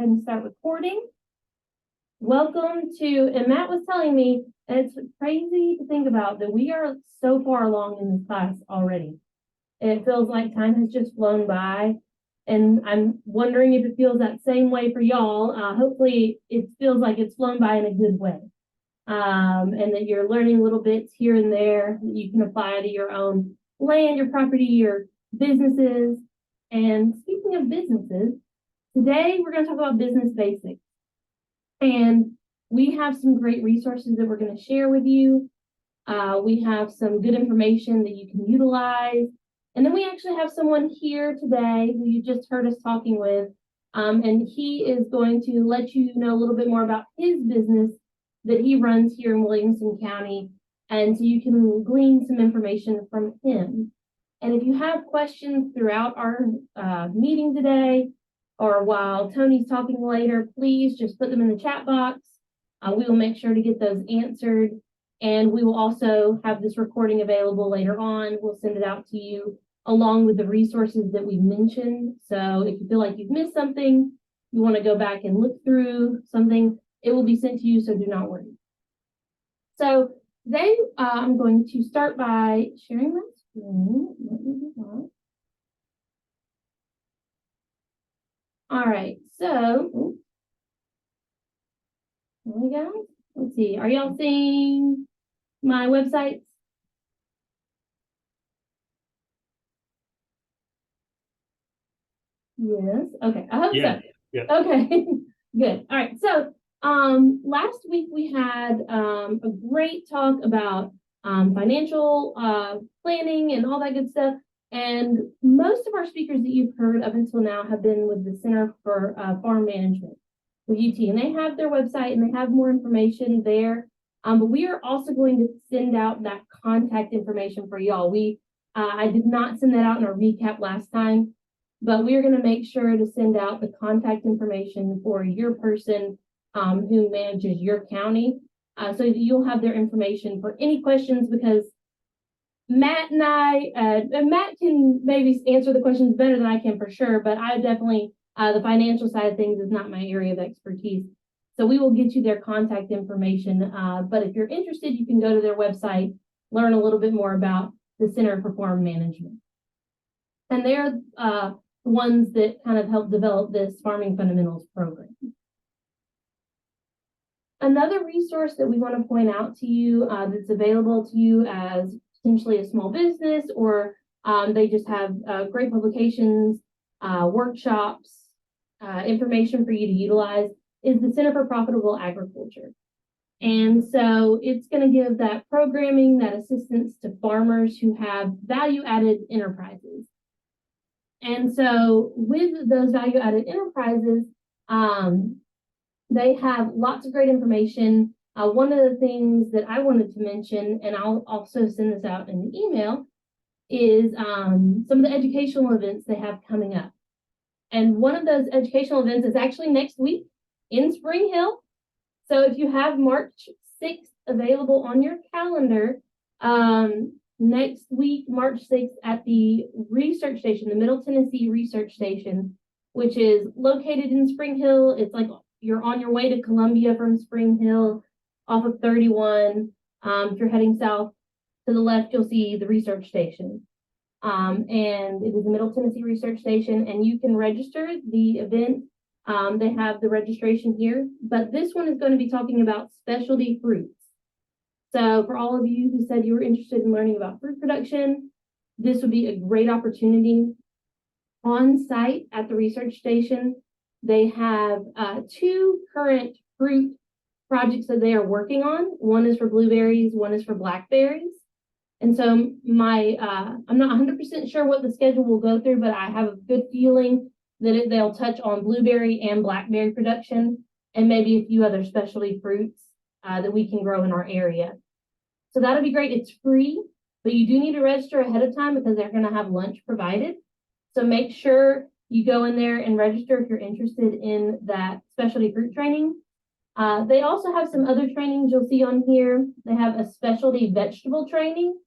ahead and start recording. Welcome to, and Matt was telling me, and it's crazy to think about that we are so far along in this class already. And it feels like time has just flown by. And I'm wondering if it feels that same way for y'all. Hopefully it feels like it's flown by in a good way. And that you're learning little bits here and there that you can apply to your own land, your property, your businesses. And speaking of businesses, today we're going to talk about business basics. And we have some great resources that we're going to share with you. We have some good information that you can utilize. And then we actually have someone here today who you just heard us talking with. And he is going to let you know a little bit more about his business that he runs here in Williamson County. And so you can glean some information from him. And if you have questions throughout our meeting today, or while Tony's talking later, please just put them in the chat box. We will make sure to get those answered. And we will also have this recording available later on. We'll send it out to you along with the resources that we mentioned. So if you feel like you've missed something, you want to go back and look through something, it will be sent to you, so do not worry. So today I'm going to start by sharing my screen. Let me do that. All right, so here we go. Let's see, are y'all seeing my websites? Yes, okay, I hope so. Yeah. Okay, good. All right, so last week we had a great talk about financial planning and all that good stuff. And most of our speakers that you've heard up until now have been with the Center for Farm Management with UT, and they have their website and they have more information there. But we are also going to send out that contact information for y'all. I did not send that out in our recap last time, but we are going to make sure to send out the contact information for your person who manages your county, so that you'll have their information for any questions, because Matt and Matt can maybe answer the questions better than I can for sure, but I definitely, the financial side of things is not my area of expertise. So we will get you their contact information. But if you're interested, you can go to their website, learn a little bit more about the Center for Farm Management. And they're the ones that kind of help develop this Farming Fundamentals program. Another resource that we want to point out to you that's available to you as potentially a small business, or they just have great publications, workshops, information for you to utilize, is the Center for Profitable Agriculture. And so it's going to give that programming, that assistance to farmers who have value-added enterprises. And so with those value-added enterprises, they have lots of great information. One of the things that I wanted to mention, and I'll also send this out in the email, is some of the educational events they have coming up. And one of those educational events is actually next week in Spring Hill. So if you have March 6th available on your calendar, next week, March 6th, at the research station, the Middle Tennessee Research Station, which is located in Spring Hill. It's like you're on your way to Columbia from Spring Hill off of 31. If you're heading south to the left, you'll see the research station. And it is the Middle Tennessee Research Station, and you can register the event. They have the registration here, but this one is going to be talking about specialty fruits. So for all of you who said you were interested in learning about fruit production, this would be a great opportunity. On site at the research station, they have 2 current fruit projects that they are working on. One is for blueberries, one is for blackberries. And so I'm not 100% sure what the schedule will go through, but I have a good feeling that they'll touch on blueberry and blackberry production, and maybe a few other specialty fruits that we can grow in our area. So that'll be great. It's free, but you do need to register ahead of time because they're going to have lunch provided. So make sure you go in there and register if you're interested in that specialty fruit training. They also have some other trainings you'll see on here. They have a specialty vegetable training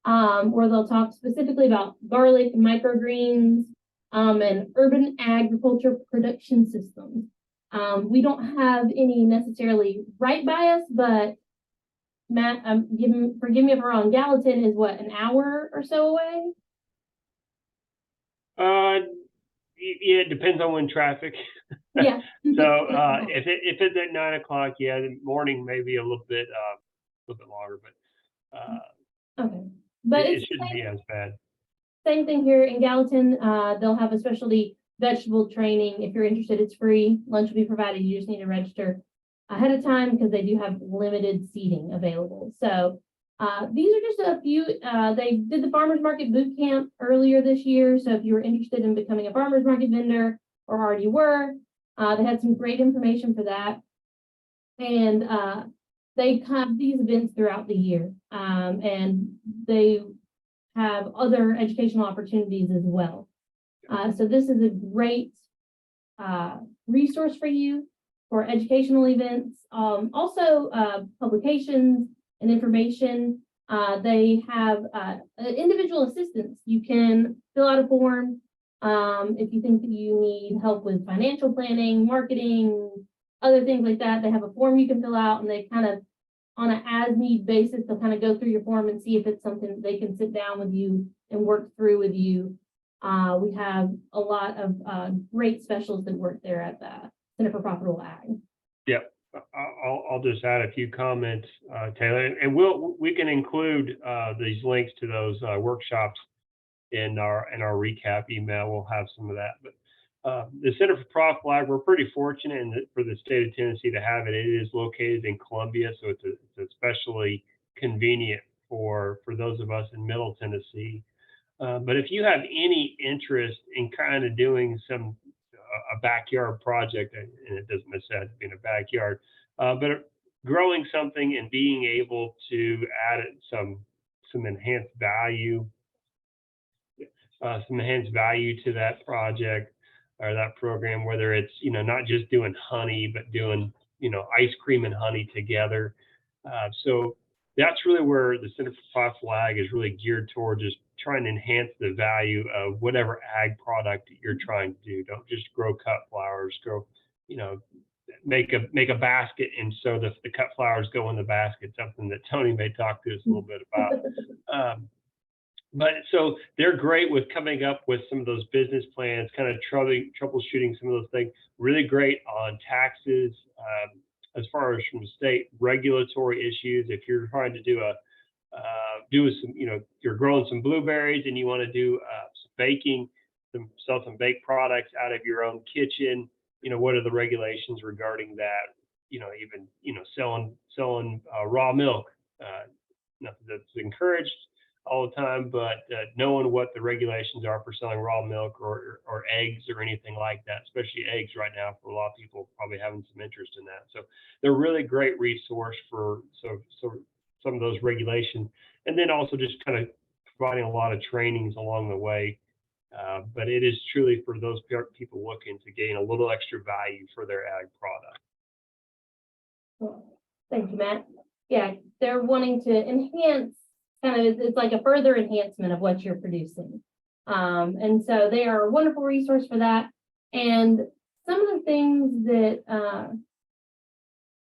where they'll talk specifically about garlic, microgreens, and urban agriculture production systems. We don't have any necessarily right bias, but Matt, forgive me if I'm wrong, Gallatin is what, an hour or so away? Yeah, it depends on when traffic. Yeah. So if it's at 9 o'clock, yeah, the morning maybe a little bit longer, but Okay. But it it's shouldn't be as bad. same thing here in Gallatin. They'll have a specialty vegetable training. If you're interested, it's free. Lunch will be provided. You just need to register ahead of time because they do have limited seating available. So these are just a few. They did the farmers market boot camp earlier this year. So if you were interested in becoming a farmers market vendor or already were, they had some great information for that. And they have these events throughout the year. And they have other educational opportunities as well. So this is a great resource for you for educational events. Also publications and information. They have individual assistance. You can fill out a form if you think that you need help with financial planning, marketing, other things like that. They have a form you can fill out, and they kind of, on an as-need basis, they'll kind of go through your form and see if it's something that they can sit down with you and work through with you. We have a lot of great specialists that work there at the Center for Profitable Ag. Yep. I'll just add a few comments, Taylor, and we can include these links to those workshops in our recap email. We'll have some of that. But the Center for Profitable Ag, we're pretty fortunate for the state of Tennessee to have it. It is located in Columbia, so it's especially convenient for those of us in Middle Tennessee. But if you have any interest in kind of doing a backyard project, and it doesn't necessarily have to be in a backyard, but growing something and being able to add some enhanced value, to that project or that program, whether it's not just doing honey, but doing ice cream and honey together. So that's really where the Center for Profitable Ag is really geared toward, just trying to enhance the value of whatever ag product that you're trying to do. Don't just grow cut flowers. Grow, make a basket, and so the cut flowers go in the basket. Something that Tony may talk to us a little bit about. But so they're great with coming up with some of those business plans, kind of troubleshooting some of those things. Really great on taxes, as far as from state regulatory issues. If you're trying to do you're growing some blueberries and you want to do some baking, sell some baked products out of your own kitchen. What are the regulations regarding that? Even selling raw milk. Nothing that's encouraged all the time, but knowing what the regulations are for selling raw milk or eggs or anything like that, especially eggs right now, for a lot of people probably having some interest in that. So they're a really great resource for some of those regulations, and then also just kind of providing a lot of trainings along the way. But it is truly for those people looking to gain a little extra value for their ag product. Thank you, Matt. Yeah, they're wanting to enhance, it's like a further enhancement of what you're producing. And so they are a wonderful resource for that. And some of the things that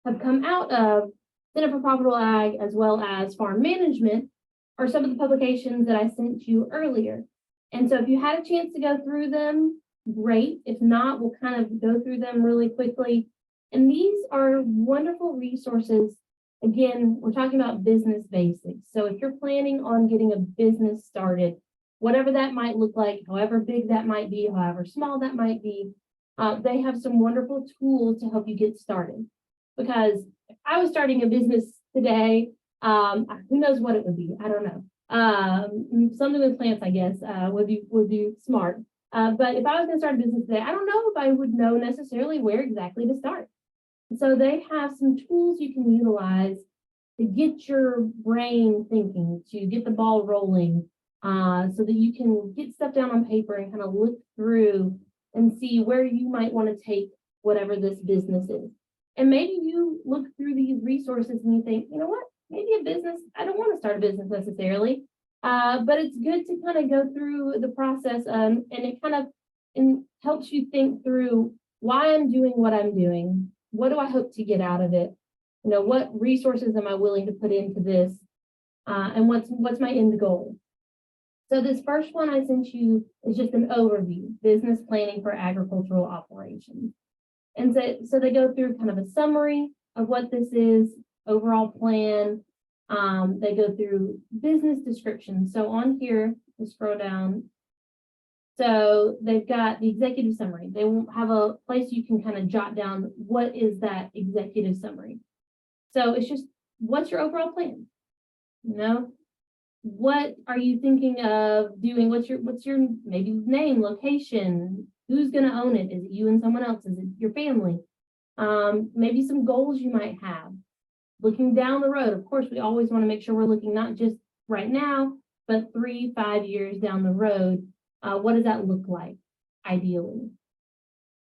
have come out of Center for Profitable Ag, as well as farm management, are some of the publications that I sent you earlier. And so if you had a chance to go through them, great. If not, we'll kind of go through them really quickly. And these are wonderful resources. Again, we're talking about business basics. So if you're planning on getting a business started, whatever that might look like, however big that might be, however small that might be, they have some wonderful tools to help you get started. Because if I was starting a business today, who knows what it would be? I don't know. Something with plants, I guess, would be smart. But if I was going to start a business today, I don't know if I would know necessarily where exactly to start. So they have some tools you can utilize to get your brain thinking, to get the ball rolling, so that you can get stuff down on paper and kind of look through and see where you might want to take whatever this business is. And maybe you look through these resources and you think, you know what, maybe a business, I don't want to start a business necessarily, but it's good to kind of go through the process, and it kind of helps you think through why I'm doing what I'm doing. What do I hope to get out of it? What resources am I willing to put into this? And what's my end goal? So this first one I sent you is just an overview, business planning for agricultural operations. And so they go through kind of a summary of what this is, overall plan. They go through business description. So on here, we'll scroll down. So they've got the executive summary. They won't have a place you can kind of jot down what is that executive summary. So it's just, what's your overall plan? What are you thinking of doing? What's your maybe name, location? Who's going to own it? Is it you and someone else? Is it your family? Maybe some goals you might have. Looking down the road, of course, we always want to make sure we're looking not just right now, but 3-5 years down the road. What does that look like, ideally?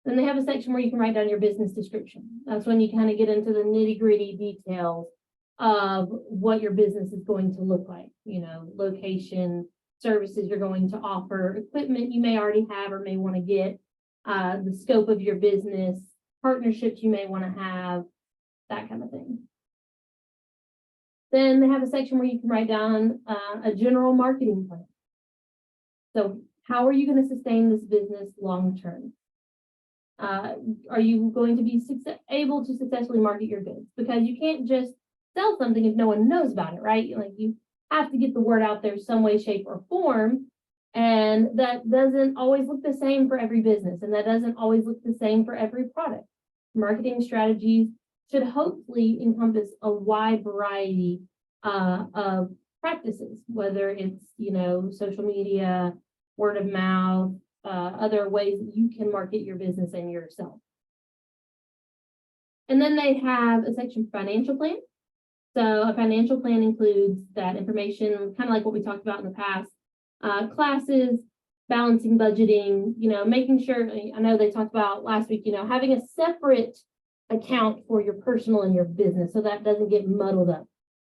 Then they have a section where you can write down your business description. That's when you kind of get into the nitty-gritty details of what your business is going to look like. Location, services you're going to offer, equipment you may already have or may want to get, the scope of your business, partnerships you may want to have, that kind of thing. Then they have a section where you can write down a general marketing plan. So how are you going to sustain this business long term? Are you going to be able to successfully market your goods? Because you can't just sell something if no one knows about it, right? Like, you have to get the word out there some way, shape, or form. And that doesn't always look the same for every business, and that doesn't always look the same for every product. Marketing strategies should hopefully encompass a wide variety of practices, whether it's, social media, word of mouth, other ways that you can market your business and yourself. And then they have a section financial plan. So a financial plan includes that information, kind of like what we talked about in the past, classes, balancing budgeting, making sure, I know they talked about last week, having a separate account for your personal and your business so that doesn't get muddled up.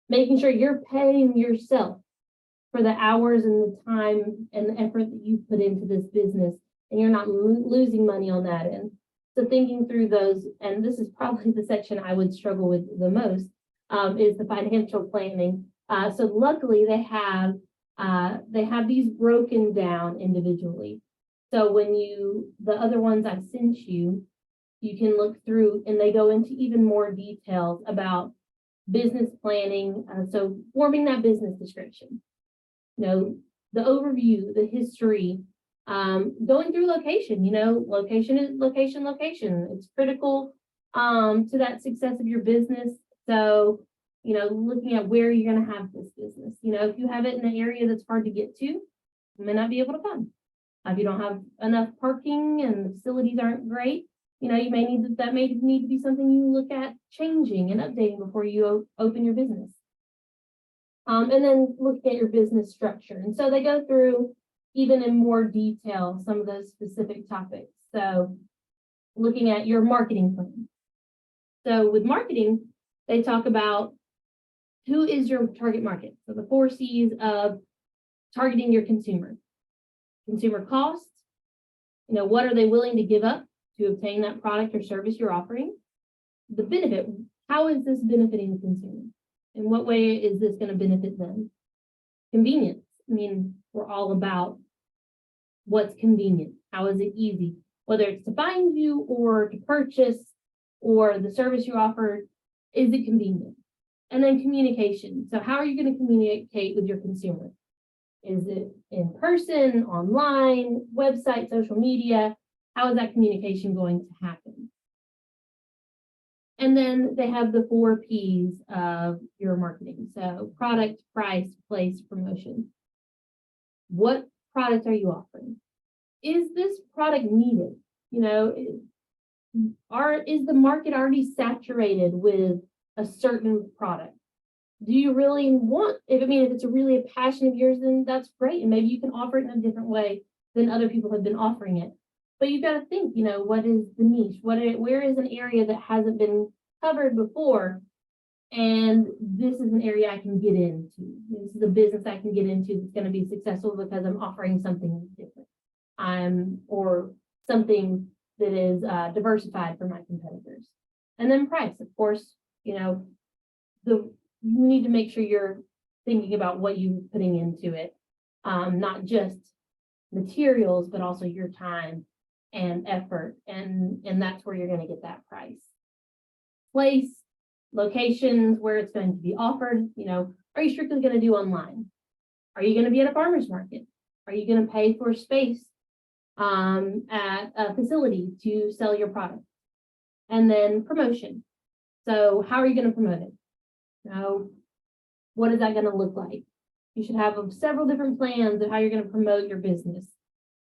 Making sure you're paying yourself for the hours and the time and the effort that you put into this business, and you're not losing money on that end. So thinking through those, and this is probably the section I would struggle with the most, is the financial planning. So luckily they have these broken down individually. So when the other ones I sent you, you can look through and they go into even more details about business planning. So forming that business description, the overview, the history, going through location, location is location. It's critical to that success of your business. So, looking at where you're going to have this business, if you have it in an area that's hard to get to, you may not be able to come. If you don't have enough parking and the facilities aren't great, you may need that may need to be something you look at changing and updating before you open your business. And then looking at your business structure. And so they go through even in more detail some of those specific topics. So looking at your marketing plan. So with marketing, they talk about who is your target market. So the 4 C's of targeting your consumer. Consumer cost, what are they willing to give up to obtain that product or service you're offering? The benefit, how is this benefiting the consumer? In what way is this going to benefit them? Convenience, we're all about what's convenient. How is it easy? Whether it's to find you or to purchase or the service you offer, is it convenient? And then communication. So how are you going to communicate with your consumer? Is it in person, online, website, social media? How is that communication going to happen? And then they have the 4 P's of your marketing. So product, price, place, promotion. What product are you offering? Is this product needed? Is the market already saturated with a certain product? Do you really want, if it's really a passion of yours, then that's great. And maybe you can offer it in a different way than other people have been offering it. But you've got to think, what is the niche? Where is an area that hasn't been covered before? And this is an area I can get into. This is a business I can get into that's going to be successful because I'm offering something different. Or something that is diversified from my competitors. And then price, of course, you need to make sure you're thinking about what you're putting into it, not just materials, but also your time and effort, and that's where you're going to get that price. Place, locations where it's going to be offered. Are you strictly going to do online? Are you going to be at a farmer's market? Are you going to pay for space at a facility to sell your product? And then promotion. So how are you going to promote it? What is that going to look like? You should have several different plans of how you're going to promote your business.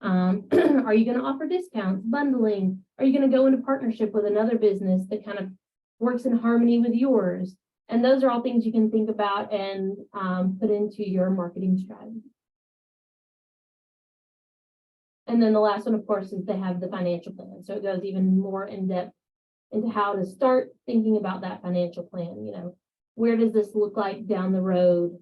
Are you going to offer discounts, bundling? Are you going to go into partnership with another business that kind of works in harmony with yours? And those are all things you can think about and put into your marketing strategy. And then the last one, of course, is they have the financial plan. So it goes even more in depth into how to start thinking about that financial plan. Where does this look like down the road?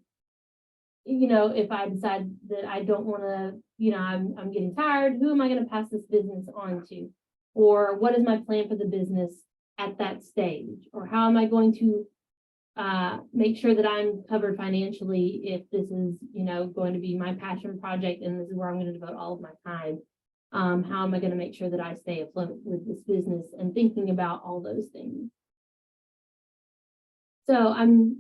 If I decide that I don't want to, I'm getting tired, who am I going to pass this business on to? Or what is my plan for the business at that stage? Or how am I going to make sure that I'm covered financially if this is, going to be my passion project and this is where I'm going to devote all of my time? How am I going to make sure that I stay afloat with this business and thinking about all those things? So and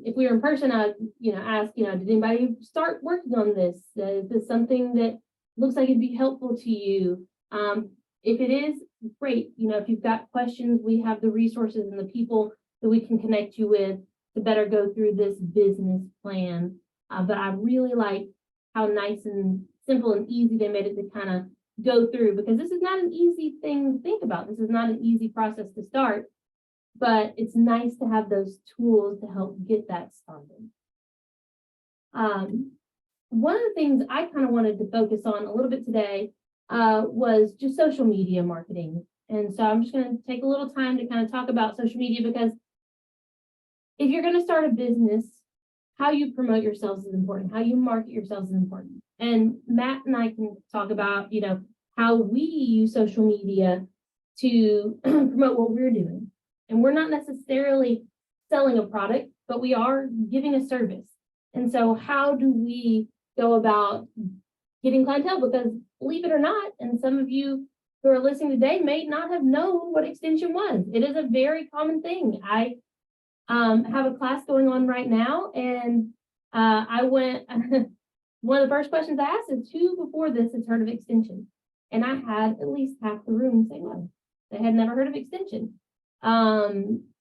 if we were in person, I'd, ask, did anybody start working on this? Is this something that looks like it'd be helpful to you? If it is, great. If you've got questions, we have the resources and the people that we can connect you with to better go through this business plan. But I really like how nice and simple and easy they made it to kind of go through, because this is not an easy thing to think about. This is not an easy process to start, but it's nice to have those tools to help get that started. One of the things I kind of wanted to focus on a little bit today was just social media marketing. And so I'm just going to take a little time to kind of talk about social media, because if you're going to start a business, how you promote yourselves is important. How you market yourselves is important. And Matt and I can talk about, how we use social media to promote what we're doing. And we're not necessarily selling a product, but we are giving a service. And so how do we go about getting clientele? Because believe it or not, and some of you who are listening today may not have known what extension was. It is a very common thing. I have a class going on right now, and I went, one of the first questions I asked is, who before this has heard of extension? And I had at least half the room say no, they had never heard of extension.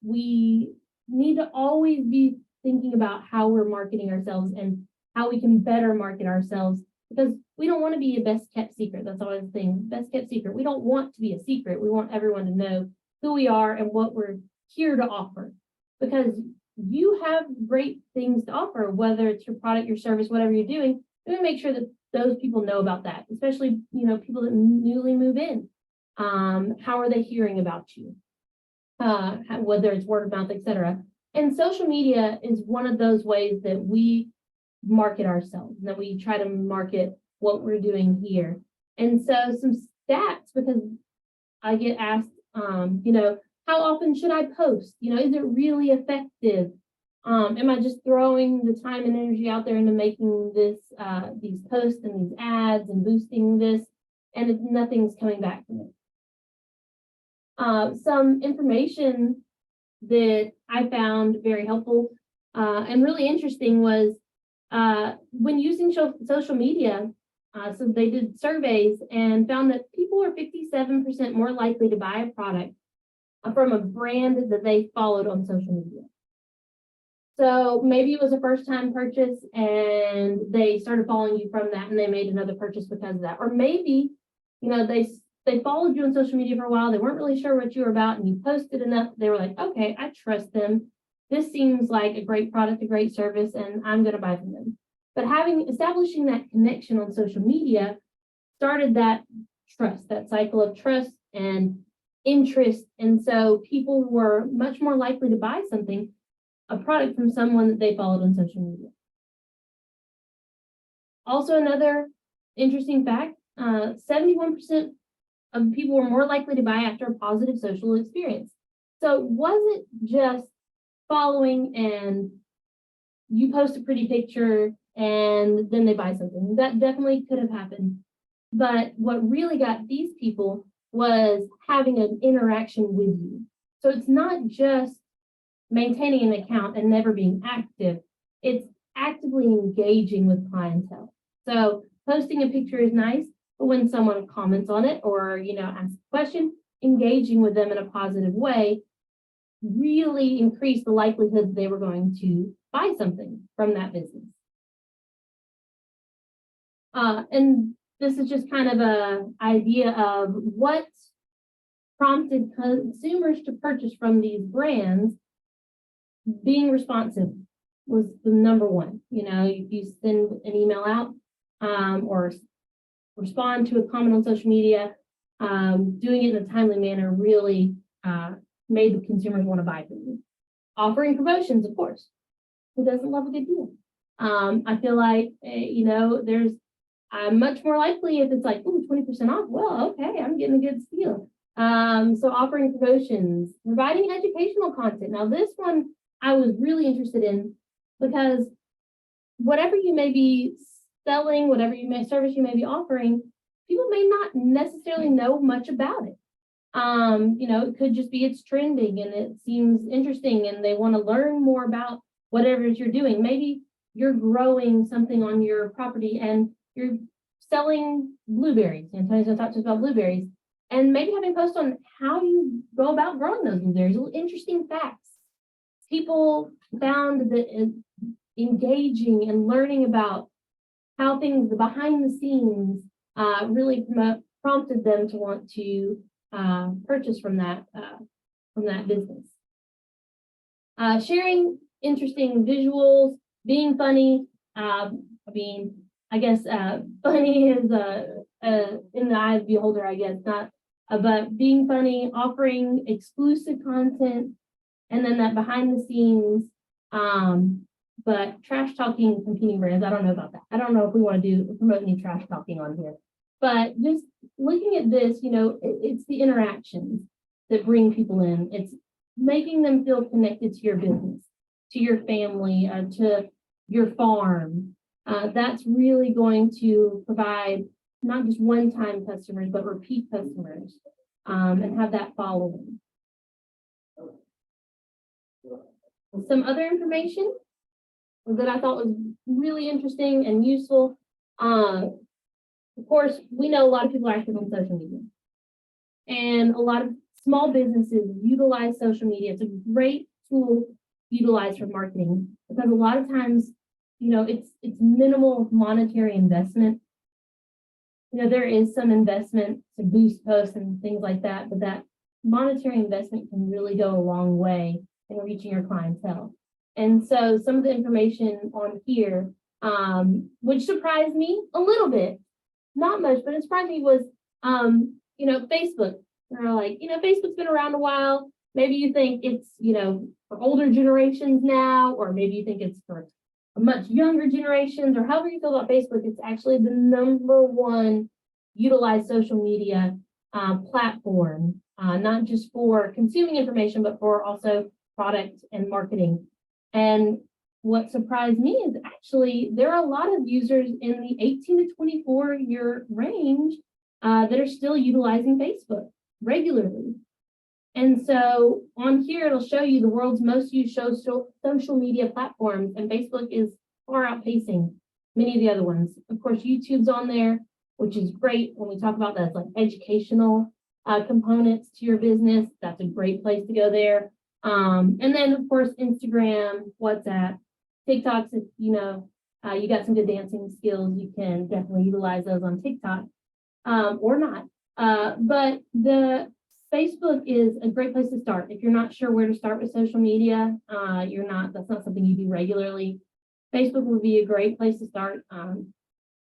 We need to always be thinking about how we're marketing ourselves and how we can better market ourselves, because we don't want to be a best kept secret. That's always the thing, best kept secret. We don't want to be a secret. We want everyone to know who we are and what we're here to offer, because you have great things to offer, whether it's your product, your service, whatever you're doing. We make sure that those people know about that, especially, people that newly move in. How are they hearing about you? Whether it's word of mouth, etc. And social media is one of those ways that we market ourselves, that we try to market what we're doing here. And so some stats, because I get asked, how often should I post? Is it really effective? Am I just throwing the time and energy out there into making this, these posts and these ads and boosting this, and nothing's coming back from it? Some information that I found very helpful and really interesting was when using social media, so they did surveys and found that people were 57% more likely to buy a product from a brand that they followed on social media. So maybe it was a first time purchase and they started following you from that and they made another purchase because of that. Or maybe, they followed you on social media for a while. They weren't really sure what you were about and you posted enough. They were like, okay, I trust them. This seems like a great product, a great service, and I'm going to buy from them. But establishing that connection on social media started that trust, that cycle of trust and interest. And so people were much more likely to buy something, a product from someone that they followed on social media. Also, another interesting fact, 71% people were more likely to buy after a positive social experience. So it wasn't just following and you post a pretty picture and then they buy something. That definitely could have happened. But what really got these people was having an interaction with you. So it's not just maintaining an account and never being active, it's actively engaging with clientele. So posting a picture is nice, but when someone comments on it or, asks a question, engaging with them in a positive way really increased the likelihood that they were going to buy something from that business. And this is just kind of an idea of what prompted consumers to purchase from these brands. Being responsive was the number one. If you send an email out or respond to a comment on social media, doing it in a timely manner really made the consumers want to buy from you. Offering promotions, of course. Who doesn't love a good deal? I feel like, there's much more likely if it's like, 20% off. Well, okay, I'm getting a good deal. So offering promotions, providing educational content. Now, this one I was really interested in because whatever you may be selling, whatever service you may be offering, people may not necessarily know much about it. It could just be it's trending and it seems interesting and they want to learn more about whatever it is you're doing. Maybe you're growing something on your property and you're selling blueberries. Antonio's going to talk to us about blueberries. And maybe having posts on how you go about growing those blueberries, interesting facts. People found that engaging and learning about how things behind the scenes really prompted them to want to purchase from that business. Sharing interesting visuals, being funny. I guess funny is in the eye of the beholder, I guess, not, but being funny, offering exclusive content, and then that behind the scenes, but trash talking competing brands. I don't know about that. I don't know if we want to promote any trash talking on here, but just looking at this, it's the interactions that bring people in. It's making them feel connected to your business, to your family, to your farm. That's really going to provide not just one-time customers, but repeat customers, and have that following. Some other information that I thought was really interesting and useful. Of course, we know a lot of people are active on social media, and a lot of small businesses utilize social media. It's a great tool utilized for marketing because a lot of times, it's minimal monetary investment. There is some investment to boost posts and things like that, but that monetary investment can really go a long way in reaching your clientele. And so some of the information on here, which surprised me a little bit, not much, but it surprised me was, Facebook. They're like, Facebook's been around a while. Maybe you think it's, for older generations now, or maybe you think it's for much younger generations, or however you feel about Facebook. It's actually the #1 utilized social media platform, not just for consuming information, but for also product and marketing. And what surprised me is actually there are a lot of users in the 18 to 24 year range that are still utilizing Facebook regularly. And so on here, it'll show you the world's most used social media platforms, and Facebook is far outpacing many of the other ones. Of course, YouTube's on there, which is great when we talk about that, like educational components to your business. That's a great place to go there. And then, of course, Instagram, WhatsApp, TikToks. If you got some good dancing skills, you can definitely utilize those on TikTok, or not. But the Facebook is a great place to start. If you're not sure where to start with social media, that's not something you do regularly, Facebook would be a great place to start.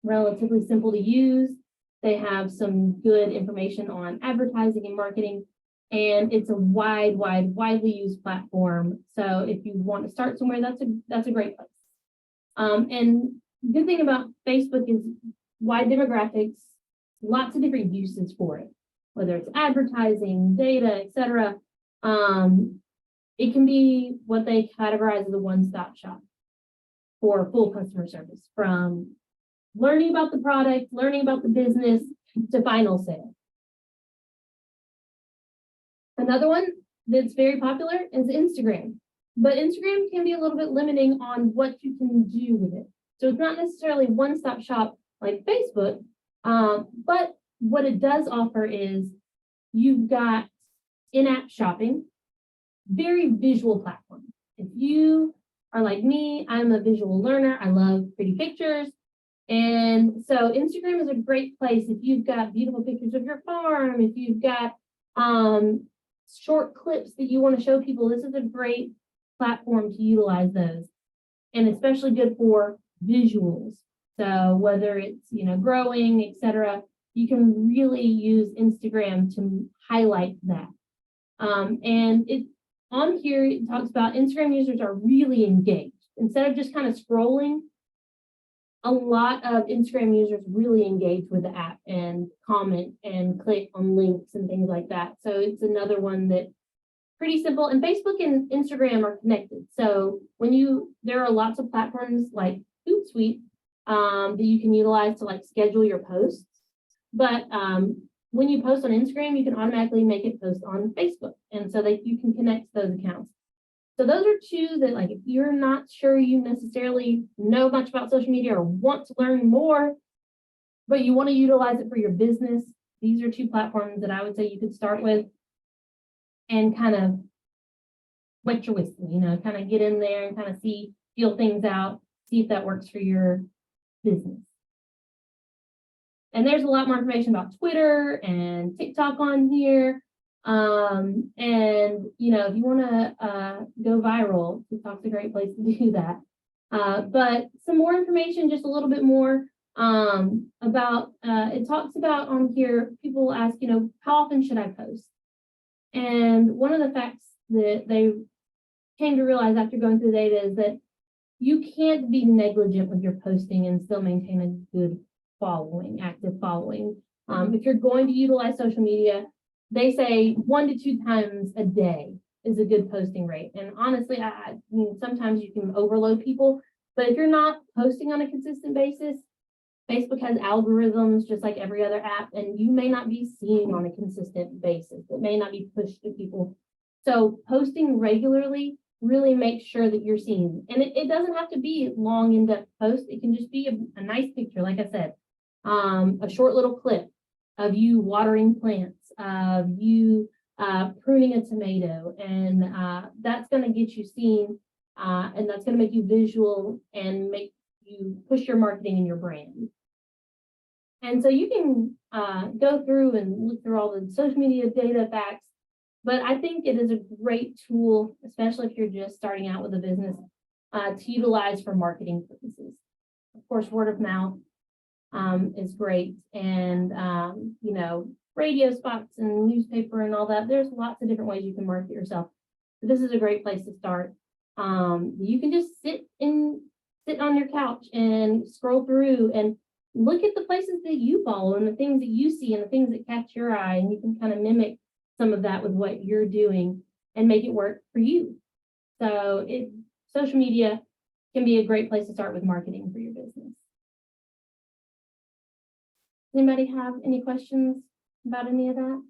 Relatively simple to use. They have some good information on advertising and marketing, and it's a widely used platform. So if you want to start somewhere, that's a great place. And good thing about Facebook is wide demographics, lots of different uses for it. whether it's advertising, data, etc. It can be what they categorize as a one-stop shop for full customer service, from learning about the product, learning about the business, to final sale. Another one that's very popular is Instagram, but Instagram can be a little bit limiting on what you can do with it. So it's not necessarily one-stop shop like Facebook, but what it does offer is you've got in-app shopping, very visual platform. If you are like me, I'm a visual learner. I love pretty pictures. And so Instagram is a great place if you've got beautiful pictures of your farm, if you've got short clips that you want to show people, this is a great platform to utilize those. And especially good for visuals. So whether it's, growing, etc., you can really use Instagram to highlight that. And it on here, it talks about Instagram users are really engaged. Instead of just kind of scrolling, a lot of Instagram users really engage with the app and comment and click on links and things like that. So it's another one that pretty simple. And Facebook and Instagram are connected. So there are lots of platforms like Hootsuite that you can utilize to like schedule your posts. But when you post on Instagram, you can automatically make it post on Facebook. And so that you can connect those accounts. So those are two that, like, if you're not sure you necessarily know much about social media or want to learn more, but you want to utilize it for your business, these are two platforms that I would say you could start with and kind of wet your whistle, kind of get in there and kind of feel things out, see if that works for your business. And there's a lot more information about Twitter and TikTok on here. And, if you want to go viral, TikTok's a great place to do that. But some more information, just a little bit more about, it talks about on here, people ask, how often should I post? And one of the facts that they came to realize after going through the data is that you can't be negligent with your posting and still maintain a good following, active following. If you're going to utilize social media, they say 1 to 2 times a day is a good posting rate. And honestly, I mean, sometimes you can overload people, but if you're not posting on a consistent basis, Facebook has algorithms just like every other app, and you may not be seen on a consistent basis. It may not be pushed to people. So posting regularly really makes sure that you're seen. And it doesn't have to be long in-depth post. It can just be a nice picture, like I said, a short little clip of you watering plants, of you pruning a tomato, and that's going to get you seen, and that's going to make you visual and make you push your marketing and your brand. And so you can go through and look through all the social media data facts, but I think it is a great tool, especially if you're just starting out with a business, to utilize for marketing purposes. Of course, word of mouth is great, and radio spots and newspaper and all that. There's lots of different ways you can market yourself. But this is a great place to start. You can just sit on your couch and scroll through and look at the places that you follow and the things that you see and the things that catch your eye, and you can kind of mimic some of that with what you're doing and make it work for you. So social media can be a great place to start with marketing for your business. Anybody have any questions about any of that?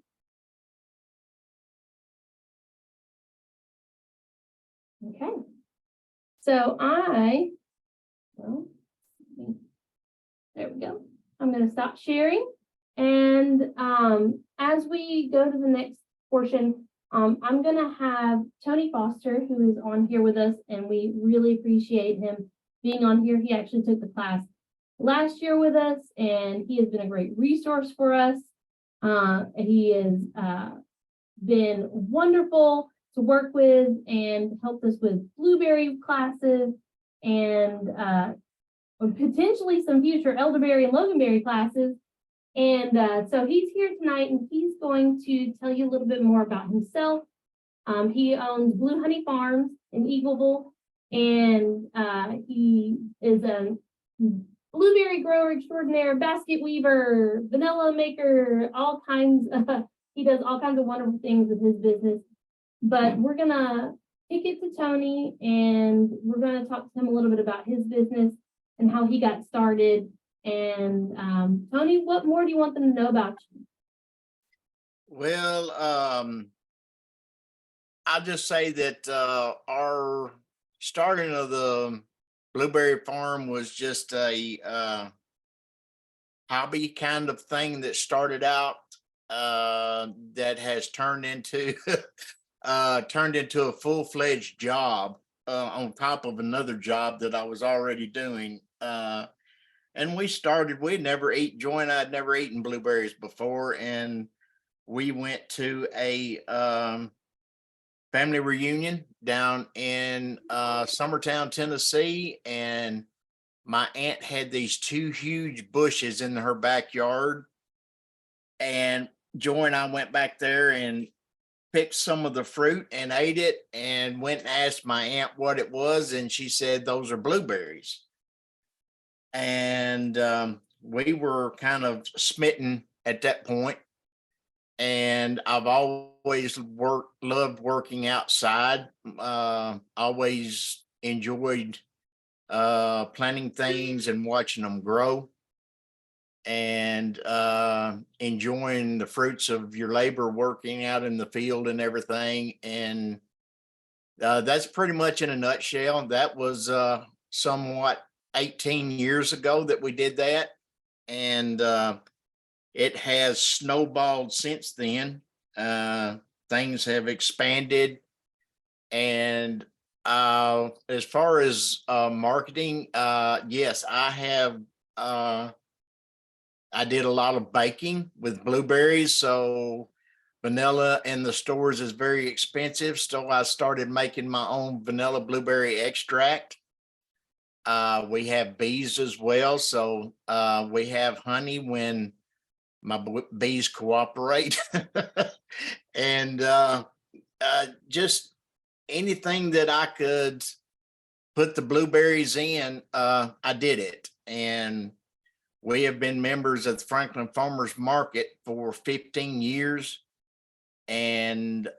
Okay. So there we go. I'm going to stop sharing. And as we go to the next portion, I'm going to have Tony Foster, who is on here with us, and we really appreciate him being on here. He actually took the class last year with us, and he has been a great resource for us. He has been wonderful to work with and helped us with blueberry classes and potentially some future elderberry and loganberry classes. And so he's here tonight, and he's going to tell you a little bit more about himself. He owns Blue Honey Farms in Eagleville, and he is a blueberry grower extraordinaire, basket weaver, vanilla maker, all kinds of He does all kinds of wonderful things with his business. But we're gonna kick it to Tony, and we're gonna talk to him a little bit about his business and how he got started. And Tony, what more do you want them to know about you? Well, I'll just say that our starting of the blueberry farm was just a hobby kind of thing that started out that has turned into turned into a full-fledged job on top of another job that I was already doing. And we'd never eaten, Joy and I had never eaten blueberries before, and we went to a family reunion down in Summertown, Tennessee, and my aunt had these two huge bushes in her backyard, and Joy and I went back there and picked some of the fruit and ate it, and went and asked my aunt what it was, and she said those are blueberries. And we were kind of smitten at that point. And I've always loved working outside. Always enjoyed planting things and watching them grow, and enjoying the fruits of your labor working out in the field and everything. And that's pretty much in a nutshell. That was somewhat 18 years ago that we did that. And it has snowballed since then. Things have expanded. And as far as marketing, yes, I have. I did a lot of baking with blueberries. So vanilla in the stores is very expensive. So I started making my own vanilla blueberry extract. We have bees as well. So we have honey when my bees cooperate. And just anything that I could put the blueberries in, I did it. And we have been members of the Franklin Farmers Market for 15 years. And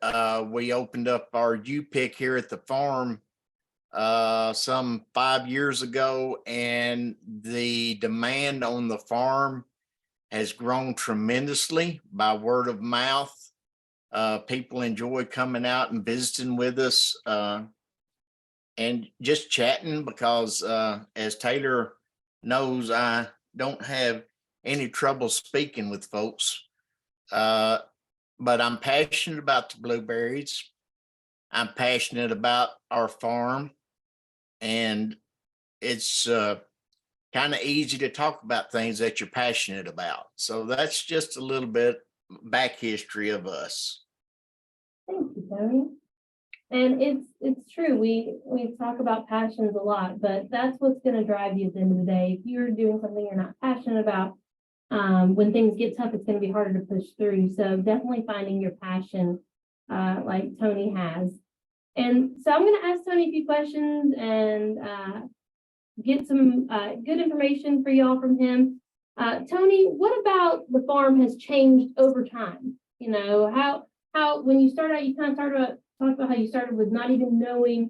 we opened up our U-Pick here at the farm some 5 years ago, and the demand on the farm has grown tremendously by word of mouth. People enjoy coming out and visiting with us and just chatting, because as Taylor knows, I don't have any trouble speaking with folks. But I'm passionate about the blueberries. I'm passionate about our farm, and it's kind of easy to talk about things that you're passionate about. So that's just a little bit back history of us. Thank you, Tony. And it's true. We talk about passions a lot, but that's what's going to drive you at the end of the day. If you're doing something you're not passionate about, when things get tough, it's going to be harder to push through. So definitely finding your passion, like Tony has. And so I'm going to ask Tony a few questions and get some good information for y'all from him. Tony, what about the farm has changed over time? You know, how when you started out, you kind of talked about how you started with not even knowing,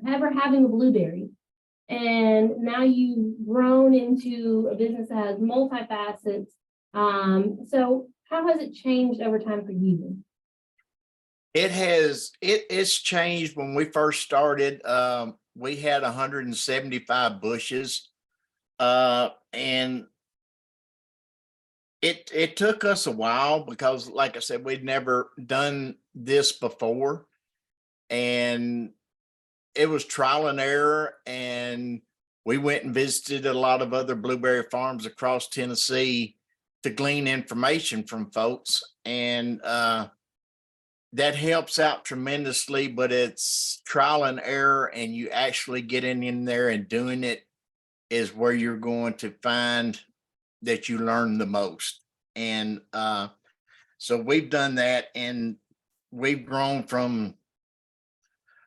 ever having a blueberry. And now you've grown into a business that has multifacets. So how has it changed over time for you? It's changed. When we first started, we had 175 bushes. And it took us a while, because like I said, we'd never done this before. And it was trial and error. And we went and visited a lot of other blueberry farms across Tennessee to glean information from folks. And that helps out tremendously, but it's trial and error, and you actually getting in there and doing it is where you're going to find that you learn the most. And so we've done that, and we've grown from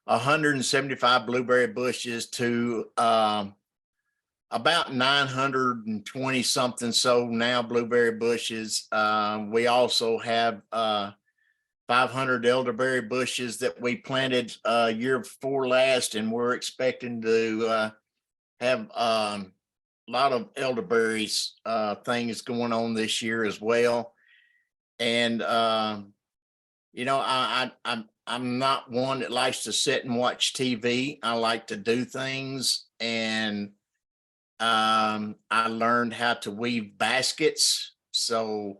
175 blueberry bushes to about 920 something sold now, blueberry bushes. We also have 500 elderberry bushes that we planted year before last, and we're expecting to have a lot of elderberries things going on this year as well. And you know, I'm not one that likes to sit and watch TV. I like to do things, and I learned how to weave baskets. So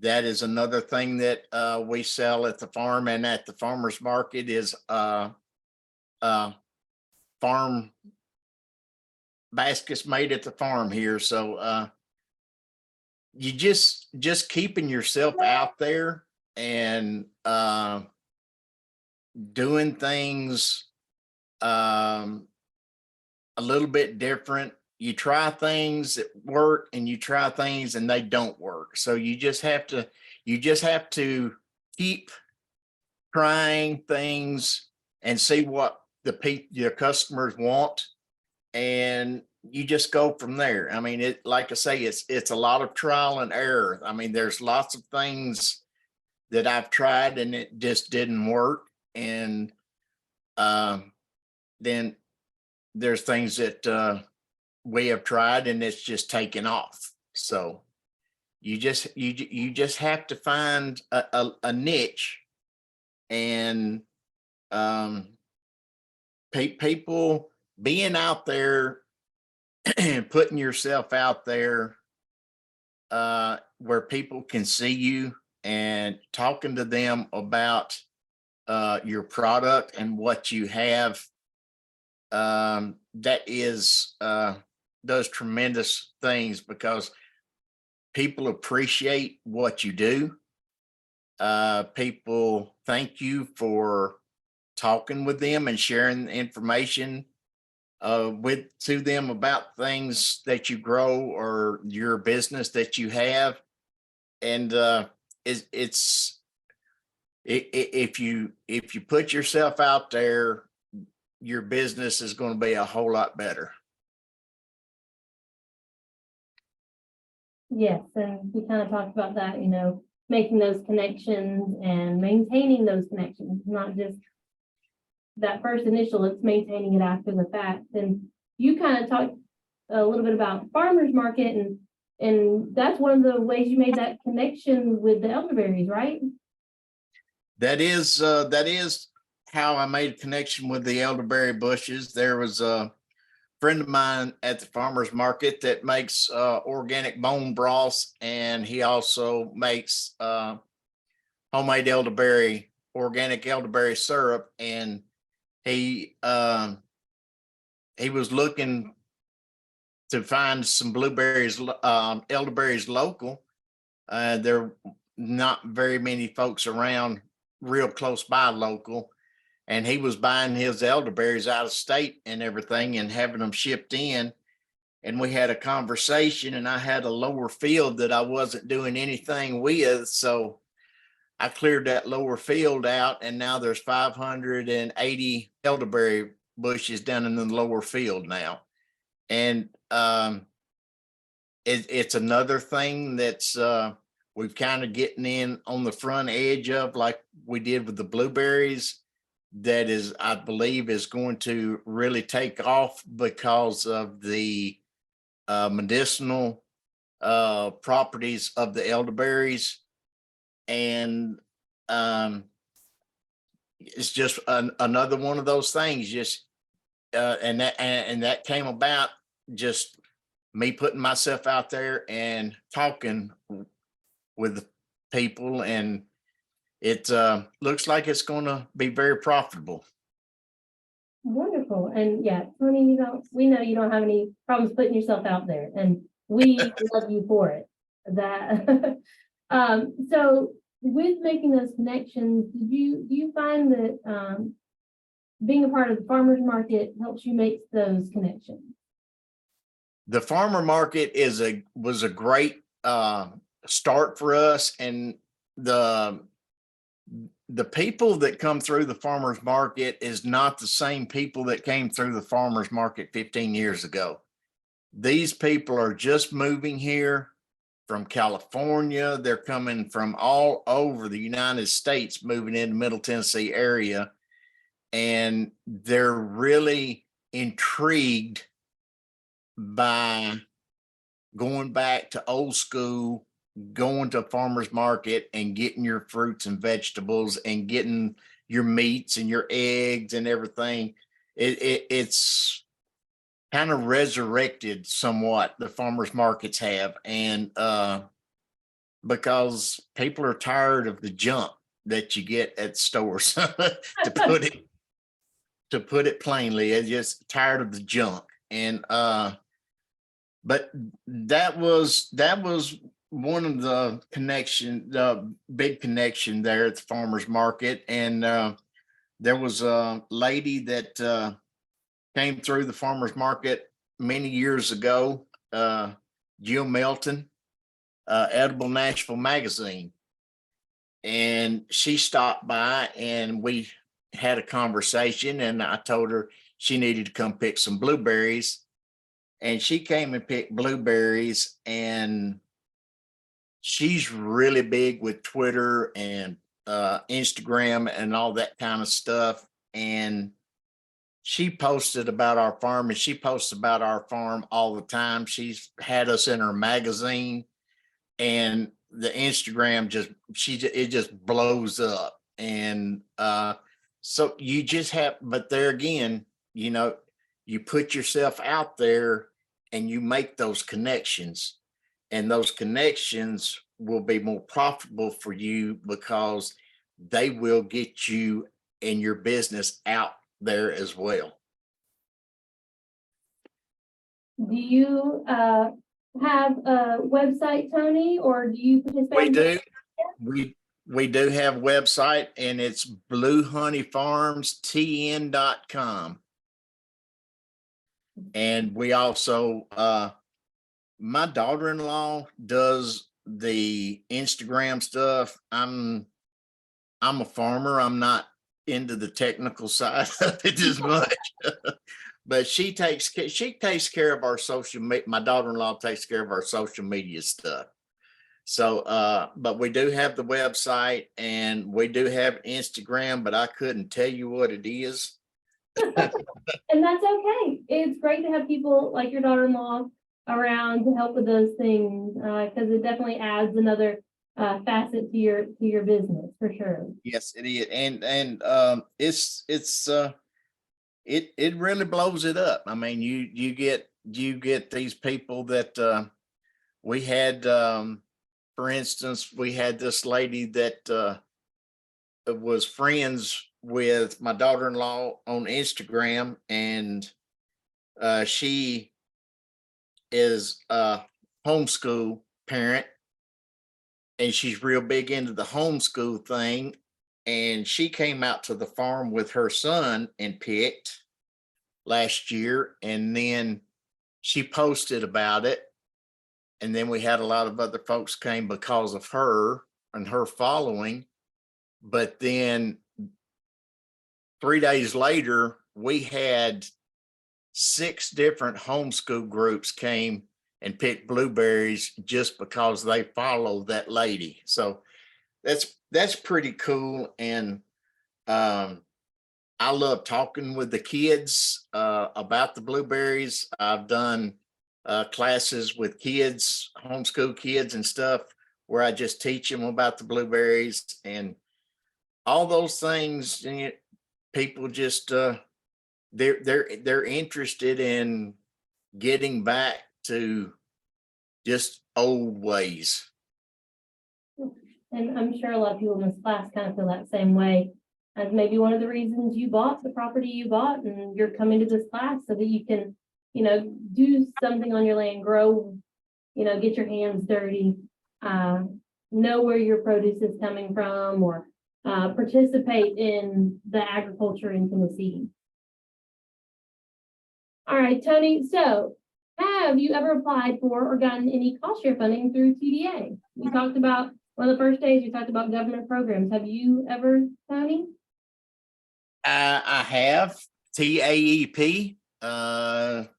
that is another thing that we sell at the farm and at the farmer's market is farm baskets made at the farm here. So you just keeping yourself out there and doing things a little bit different. You try things that work and you try things and they don't work. So you just have to keep trying things and see what your customers want, and you just go from there. I mean, like I say, it's a lot of trial and error. I mean, there's lots of things that I've tried and it just didn't work. And then there's things that we have tried and it's just taken off. So you just have to find a niche, and people being out there and putting yourself out there where people can see you and talking to them about your product and what you have, that is does tremendous things, because people appreciate what you do. People thank you for talking with them and sharing information to them about things that you grow or your business that you have. And if you put yourself out there, your business is going to be a whole lot better. Yes, and we kind of talked about that, you know, making those connections and maintaining those connections, not just that first initial, it's maintaining it after the fact. And you kind of talked a little bit about farmers market, and that's one of the ways you made that connection with the elderberries, right? That is how I made a connection with the elderberry bushes. There was a friend of mine at the farmer's market that makes organic bone broths, and he also makes homemade organic elderberry syrup. And he was looking to find some blueberries, elderberries local. There are not very many folks around real close by local. And he was buying his elderberries out of state and everything and having them shipped in. And we had a conversation, and I had a lower field that I wasn't doing anything with. So I cleared that lower field out, and now there's 580 elderberry bushes down in the lower field now. And it's another thing that's we've kind of getting in on the front edge of, like we did with the blueberries. That is, I believe, is going to really take off because of the medicinal properties of the elderberries. And it's just another one of those things. Just and that came about just me putting myself out there and talking with people, and it looks like it's going to be very profitable. Wonderful. And yeah, Tony, we know you don't have any problems putting yourself out there, and we love you for it. That so with making those connections, do you find that being a part of the farmers market helps you make those connections? The farmer market was a great start for us, and the people that come through the farmers market is not the same people that came through the farmers market 15 years ago. These people are just moving here from California. They're coming from all over the United States, moving into Middle Tennessee area. And they're really intrigued by going back to old school, going to farmer's market and getting your fruits and vegetables and getting your meats and your eggs and everything. It's kind of resurrected somewhat, the farmers markets have. And because people are tired of the junk that you get at stores, to put it plainly, they're just tired of the junk. And but that was one of the big connection there at the farmers market. And there was a lady that came through the farmers market many years ago, Jill Melton, Edible Nashville Magazine. And she stopped by and we had a conversation, and I told her she needed to come pick some blueberries. And she came and picked blueberries, and she's really big with Twitter and Instagram and all that kind of stuff. And she posted about our farm, and she posts about our farm all the time. She's had us in her magazine, and the Instagram it just blows up. And so you just have, but there again, you know, you put yourself out there and you make those connections, and those connections will be more profitable for you because they will get you and your business out there as well. Do you have a website, Tony, or do you participate? We do have a website, and it's bluehoneyfarmstn.com. And we also, my daughter-in-law does the Instagram stuff. I'm a farmer. I'm not into the technical side of it as much, but she takes care of our social media. My daughter-in-law takes care of our social media stuff. So, but we do have the website, and we do have Instagram, but I couldn't tell you what it is. And that's okay. It's great to have people like your daughter-in-law around to help with those things, because it definitely adds another facet to your business for sure. Yes, it is. And it really blows it up. I mean, you get these people that we had, for instance, we had this lady that was friends with my daughter-in-law on Instagram, and she is a homeschool parent, and she's real big into the homeschool thing. And she came out to the farm with her son and picked last year, and then she posted about it. And then we had a lot of other folks came because of her and her following. But then 3 days later, we had 6 different homeschool groups came and picked blueberries just because they follow that lady. So that's pretty cool. And I love talking with the kids about the blueberries. I've done classes with kids, homeschool kids and stuff, where I just teach them about the blueberries and all those things. And people just they're interested in getting back to just old ways. And I'm sure a lot of people in this class kind of feel that same way. As maybe one of the reasons you bought the property you bought, and you're coming to this class so that you can, do something on your land, grow, get your hands dirty, know where your produce is coming from, or participate in the agriculture in Tennessee. All right, Tony, so have you ever applied for or gotten any cost share funding through TDA? We talked about one of the first days, we talked about government programs. Have you ever, Tony? I have TAEP,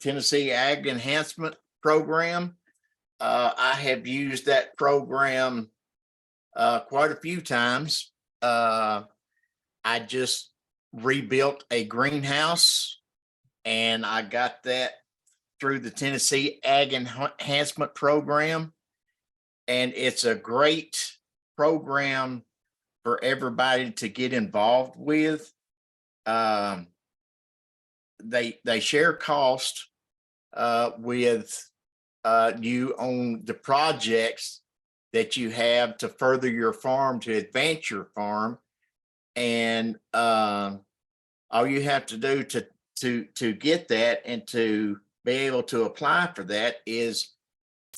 Tennessee Ag Enhancement program. I have used that program quite a few times. I just rebuilt a greenhouse, and I got that through the Tennessee Ag Enhancement Program. And it's a great program for everybody to get involved with. They share cost with you on the projects that you have to further your farm, to advance your farm. And all you have to do to get that and to be able to apply for that is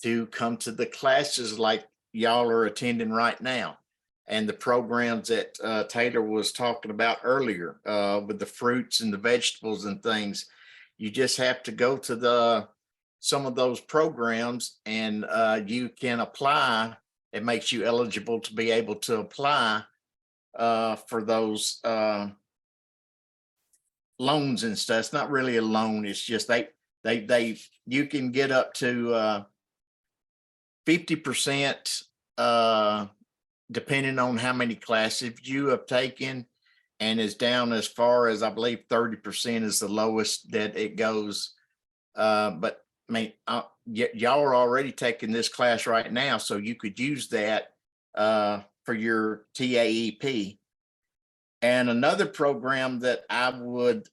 to come to the classes like y'all are attending right now, and the programs that Taylor was talking about earlier with the fruits and the vegetables and things. You just have to go to some of those programs, and you can apply. It makes you eligible to be able to apply for those loans and stuff. It's not really a loan. It's just you can get up to 50% depending on how many classes you have taken, and is down as far as, I believe, 30% is the lowest that it goes. But I mean, y'all are already taking this class right now, so you could use that for your TAEP. And another program that I'm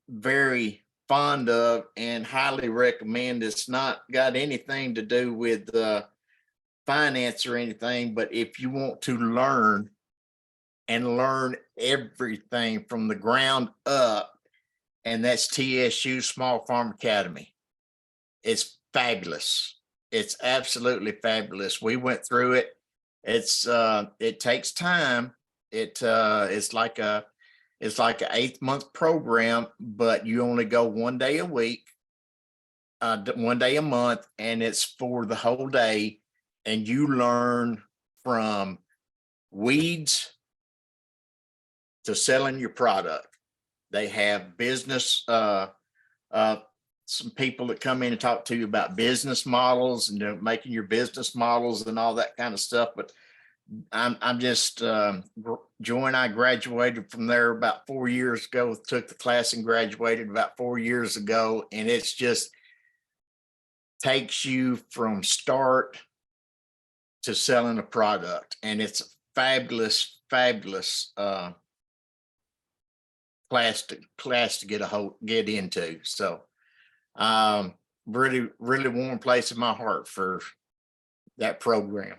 very fond of and highly recommend, it's not got anything to do with finance or anything, but if you want to learn everything from the ground up, and that's TSU Small Farm Academy. It's fabulous. It's absolutely fabulous. We went through it. It takes time. It's like an 8-month program, but you only go one day a week, one day a month, and it's for the whole day. And you learn from weeds to selling your product. They have business, some people that come in and talk to you about business models and making your business models and all that kind of stuff. But I'm just, Joy and I graduated from there about 4 years ago, took the class and graduated about 4 years ago. And it's just takes you from start to selling a product. And it's a fabulous class to get into. So really warm place in my heart for that program.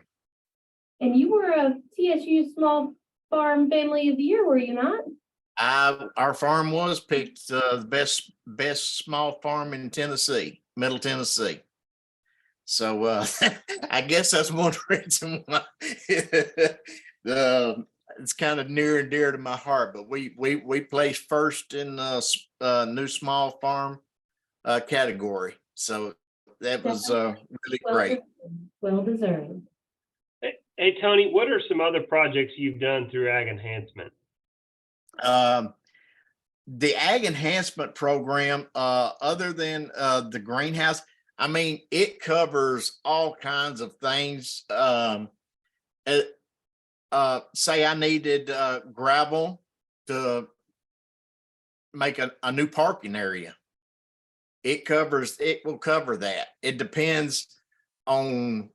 And you were a TSU Small Farm Family of the Year, were you not? Our farm was picked the best small farm in Tennessee, Middle Tennessee. So I guess that's one reason why it's kind of near and dear to my heart. But we placed first in new small farm category, so that was really great. Well deserved. Hey, Tony, what are some other projects you've done through Ag Enhancement? The Ag Enhancement Program, other than the greenhouse, I mean, it covers all kinds of things. Say I needed gravel to make a new parking area. It will cover that. It depends on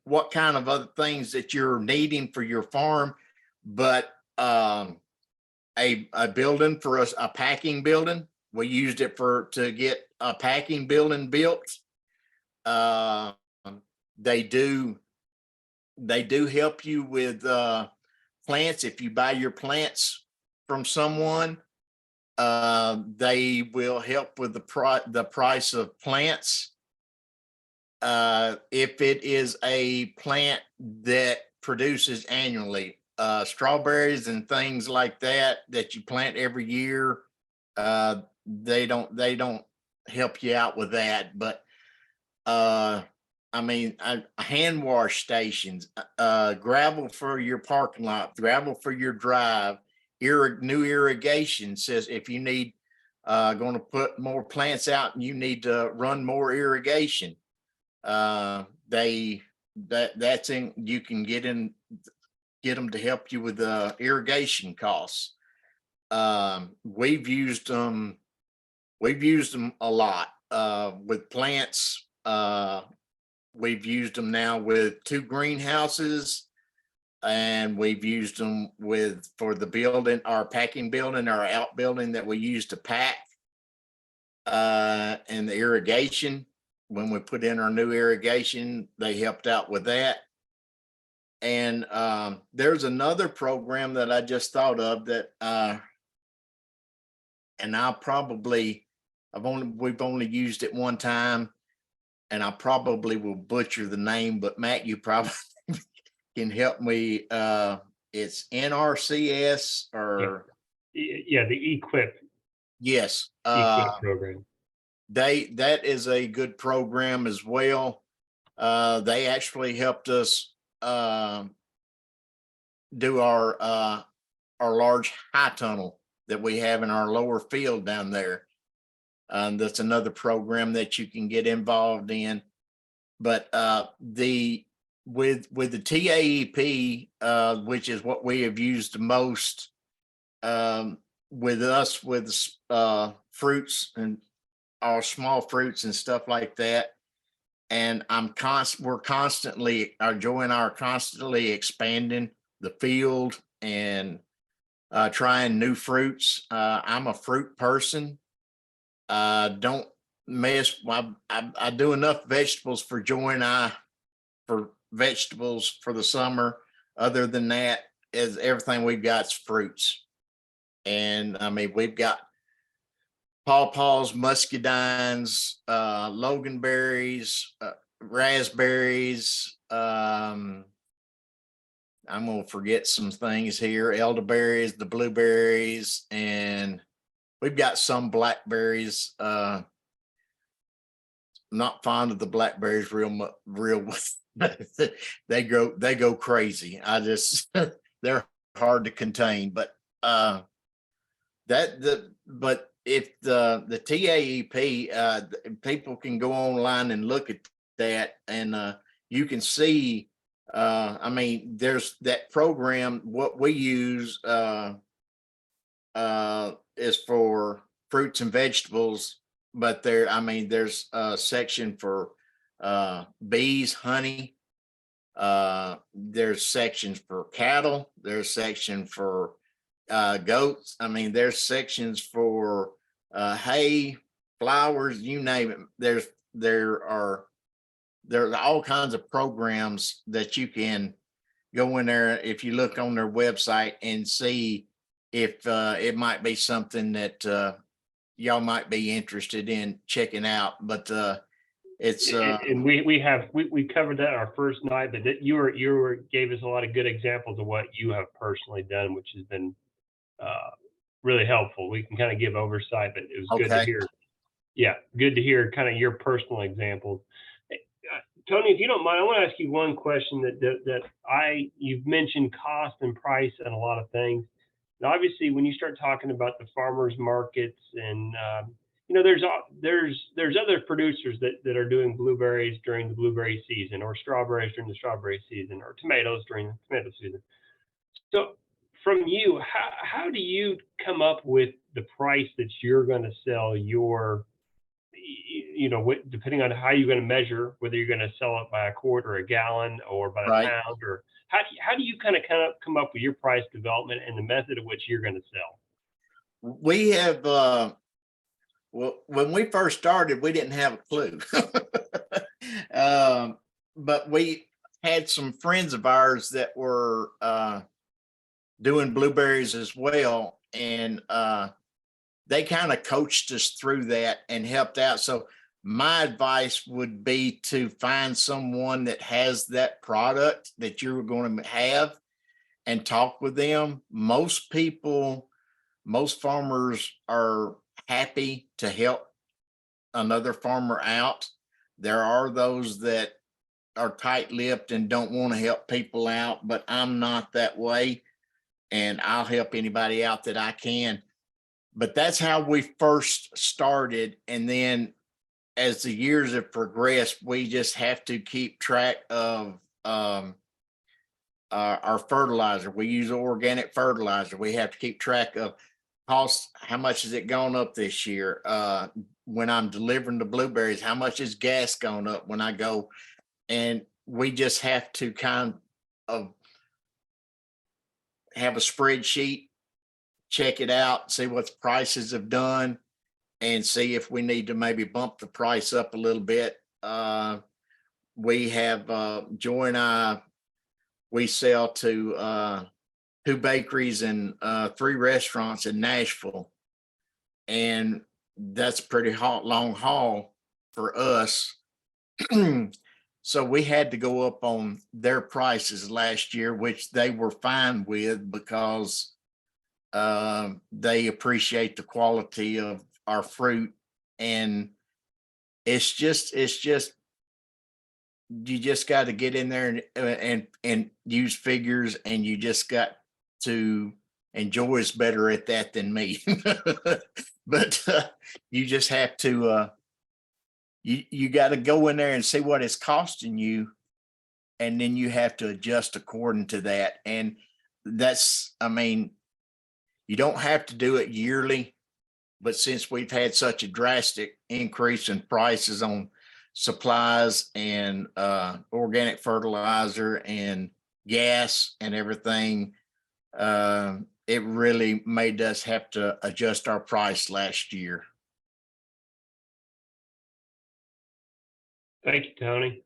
what kind of other things that you're needing for your farm, but a building for us, a packing building, we used it to get a packing building built. They do help you with plants. If you buy your plants from someone, they will help with the price of plants. If it is a plant that produces annually, strawberries and things like that you plant every year, they don't help you out with that. But I mean, hand wash stations, gravel for your parking lot, gravel for your drive, new irrigation says if you need going to put more plants out and you need to run more irrigation. You can get them to help you with the irrigation costs. We've used them a lot with plants. We've used them now with 2 greenhouses, and we've used them for the building, our packing building, our outbuilding that we use to pack, and the irrigation. When we put in our new irrigation, they helped out with that. And there's another program that I just thought of that, and we've only used it one time, and I probably will butcher the name, but Matt, you probably can help me. It's NRCS or yeah, the equip yes, program. that is a good program as well. They actually helped us do our large high tunnel that we have in our lower field down there. That's another program that you can get involved in. But with the TAEP, which is what we have used the most, with us with fruits and our small fruits and stuff like that. And we're constantly, our Joy and I are constantly expanding the field and trying new fruits. I'm a fruit person. Don't mess. I do enough vegetables for Joy and I for vegetables for the summer. Other than that, is everything we've got's fruits. And I mean, we've got pawpaws, muscadines, loganberries, raspberries. I'm gonna forget some things here. Elderberries, the blueberries, and we've got some blackberries. Not fond of the blackberries real. They go crazy. They're hard to contain. But if the TAEP, people can go online and look at that, and you can see. I mean, there's that program. What we use is for fruits and vegetables, but there's a section for bees, honey. There's sections for cattle. There's section for goats. I mean, there's sections for hay, flowers, you name it. There are all kinds of programs that you can go in there if you look on their website and see if it might be something that y'all might be interested in checking out. But it's and we covered that our first night, but that you gave us a lot of good examples of what you have personally done, which has been really helpful. We can kind of give oversight, but it was good to hear. Yeah, good to hear kind of your personal examples. Tony, if you don't mind, I want to ask you one question you've mentioned cost and price and a lot of things. And obviously, when you start talking about the farmers markets and there's other producers that are doing blueberries during the blueberry season, or strawberries during the strawberry season, or tomatoes during the tomato season. So from you, how do you come up with the price that you're going to sell your, depending on how you're going to measure, whether you're going to sell it by a quart or a gallon or by a pound, or how do you kind of come up with your price development and the method of which you're going to sell? We have, when we first started, we didn't have a clue. But we had some friends of ours that were doing blueberries as well. And they kind of coached us through that and helped out. So my advice would be to find someone that has that product that you're going to have and talk with them. Most farmers are happy to help another farmer out. There are those that are tight-lipped and don't want to help people out, but I'm not that way, and I'll help anybody out that I can. but that's how we first started. And then as the years have progressed, we just have to keep track of our fertilizer. We use organic fertilizer. We have to keep track of costs. How much has it gone up this year? When I'm delivering the blueberries, how much is gas gone up when I go? And we just have to kind of have a spreadsheet, check it out, see what the prices have done, and see if we need to maybe bump the price up a little bit. We have Joy and I, we sell to 2 bakeries and 3 restaurants in Nashville. And that's a pretty long haul for us. So we had to go up on their prices last year, which they were fine with because they appreciate the quality of our fruit. And it's just you just got to get in there and use figures, and you just got to, and Joy is better at that than me. But you just have to you got to go in there and see what it's costing you, and then you have to adjust according to that. And that's, I mean, you don't have to do it yearly, but since we've had such a drastic increase in prices on supplies and organic fertilizer and gas and everything, it really made us have to adjust our price last year. Thank you, Tony.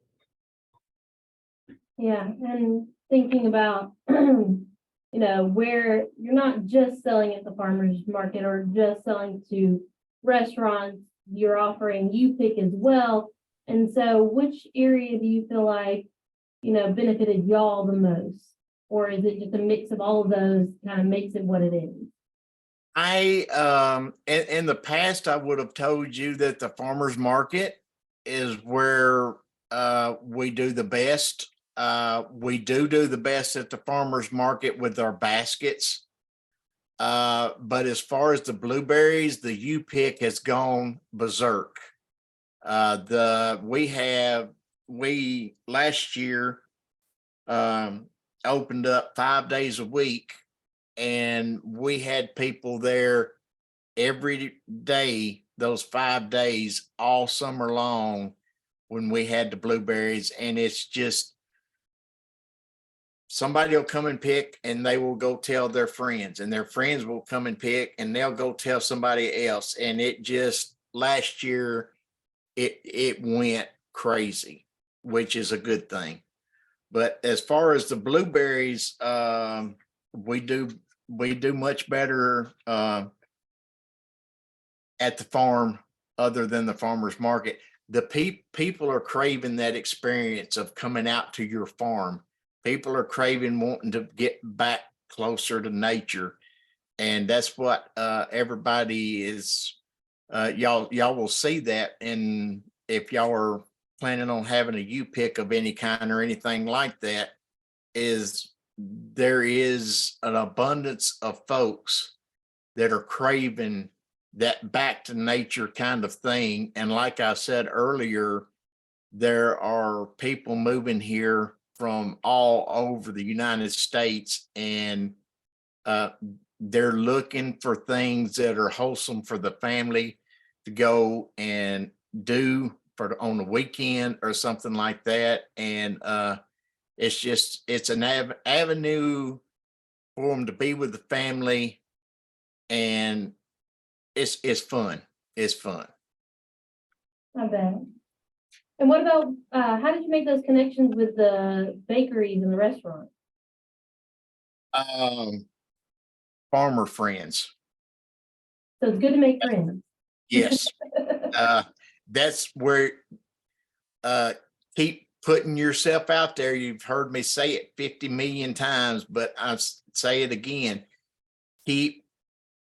Yeah, and thinking about, you know, where you're not just selling at the farmer's market or just selling to restaurants, you're offering U-Pick as well. And so which area do you feel like, you know, benefited y'all the most? Or is it just a mix of all of those kind of makes it what it is? In the past, I would have told you that the farmer's market is where we do the best. We do the best at the farmer's market with our baskets. But as far as the blueberries, the U-Pick has gone berserk. We last year opened up 5 days a week, and we had people there every day, those 5 days, all summer long when we had the blueberries. And it's just, somebody will come and pick, and they will go tell their friends, and their friends will come and pick, and they'll go tell somebody else. And it just, last year, it went crazy, which is a good thing. But as far as the blueberries, we do much better at the farm other than the farmer's market. The people are craving that experience of coming out to your farm. People are craving wanting to get back closer to nature. And that's what everybody is, y'all will see that. And if y'all are planning on having a U-Pick of any kind or anything like that, there is an abundance of folks that are craving that back to nature kind of thing. And like I said earlier, there are people moving here from all over the United States, and they're looking for things that are wholesome for the family to go and do on the weekend or something like that. And it's an avenue for them to be with the family, and it's fun. It's fun. I bet. And what about, how did you make those connections with the bakeries and the restaurants? Farmer friends. So it's good to make friends. Yes. That's where, keep putting yourself out there. You've heard me say it 50 million times, but I say it again. Keep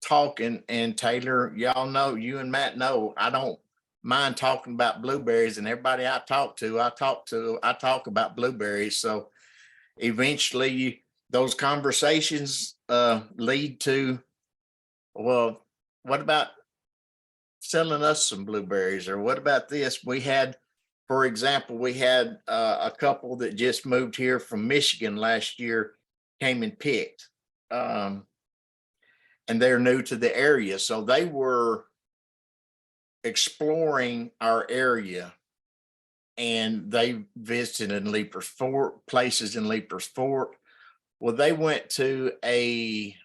talking. And Taylor, y'all know, you and Matt know, I don't mind talking about blueberries, and everybody I talk about blueberries. So eventually those conversations lead to, well, what about selling us some blueberries? Or what about this? We had, for example, we had a couple that just moved here from Michigan last year, came and picked. And they're new to the area. So they were exploring our area, and they visited in Leapers Fort, places in Leapers Fort. Well, they went to a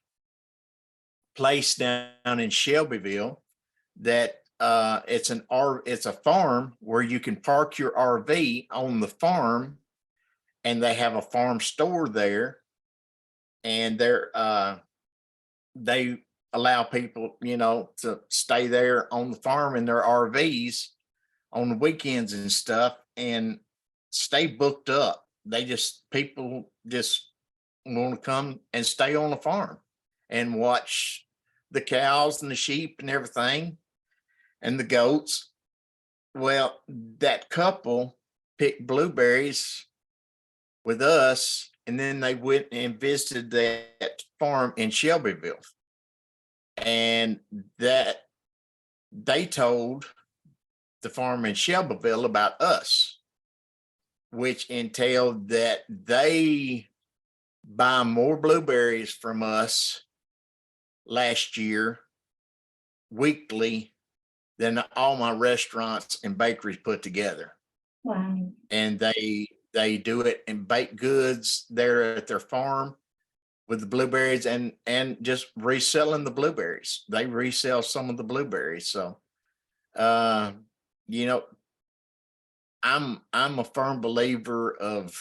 place down in Shelbyville that it's a farm where you can park your RV on the farm, and they have a farm store there, and they allow people, to stay there on the farm in their RVs on the weekends and stuff, and stay booked up. People just want to come and stay on the farm and watch the cows and the sheep and everything and the goats. Well, that couple picked blueberries with us, and then they went and visited that farm in Shelbyville. And that they told the farm in Shelbyville about us, which entailed that they buy more blueberries from us last year weekly than all my restaurants and bakeries put together. Wow. And they do it in baked goods there at their farm with the blueberries, and just reselling the blueberries. They resell some of the blueberries. So I'm a firm believer of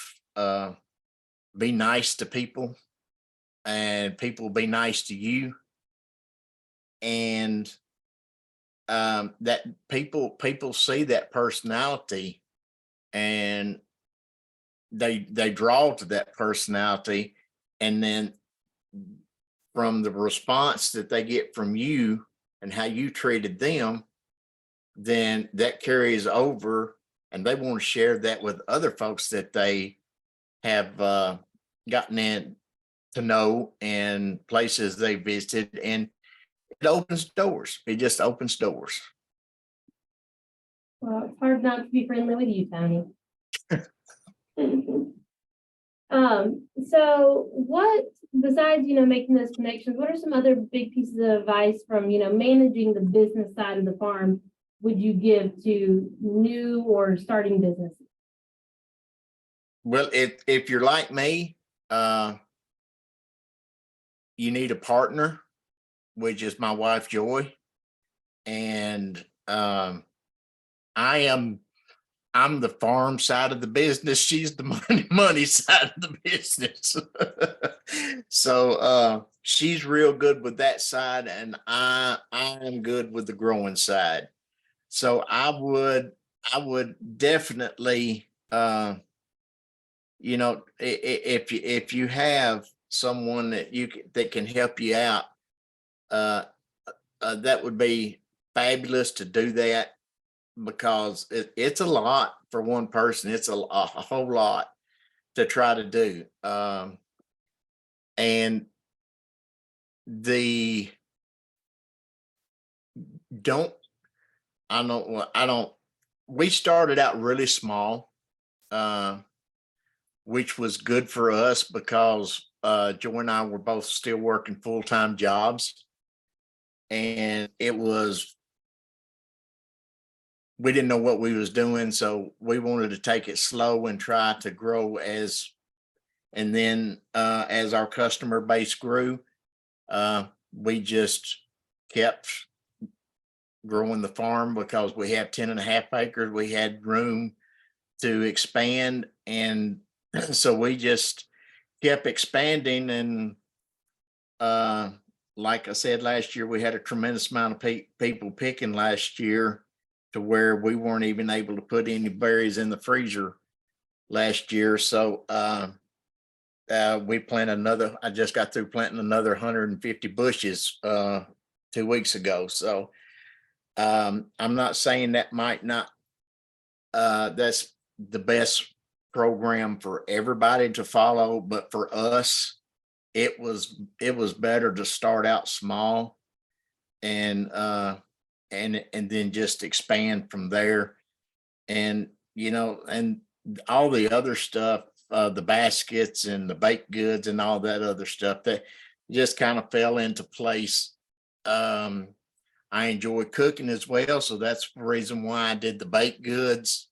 be nice to people, and people be nice to you. And that people see that personality, and they draw to that personality, and then from the response that they get from you and how you treated them, then that carries over, and they want to share that with other folks that they have gotten in to know, and places they visited, and it opens doors. It just opens doors. Well, it's hard not to be friendly with you, Tony. So what, besides, making those connections, what are some other big pieces of advice from, managing the business side of the farm would you give to new or starting businesses? Well, if you're like me, you need a partner, which is my wife, Joy. And I'm the farm side of the business. She's the money side of the business. So she's real good with that side, and I am good with the growing side. So I would definitely, if you have someone that can help you out, that would be fabulous to do that, because it's a lot for one person. It's a whole lot to try to do. And we started out really small, which was good for us because Joy and I were both still working full-time jobs. And we didn't know what we was doing, so we wanted to take it slow and try to grow and then as our customer base grew, we just kept growing the farm, because we have 10.5 acres. We had room to expand, and so we just kept expanding. And like I said, last year we had a tremendous amount of people picking last year, to where we weren't even able to put any berries in the freezer last year. So we planted I just got through planting another 150 bushes 2 weeks ago. So I'm not saying that might not, that's the best program for everybody to follow, but for us, it was better to start out small and then just expand from there. And, and all the other stuff, the baskets and the baked goods and all that other stuff that just kind of fell into place. I enjoy cooking as well, so that's the reason why I did the baked goods.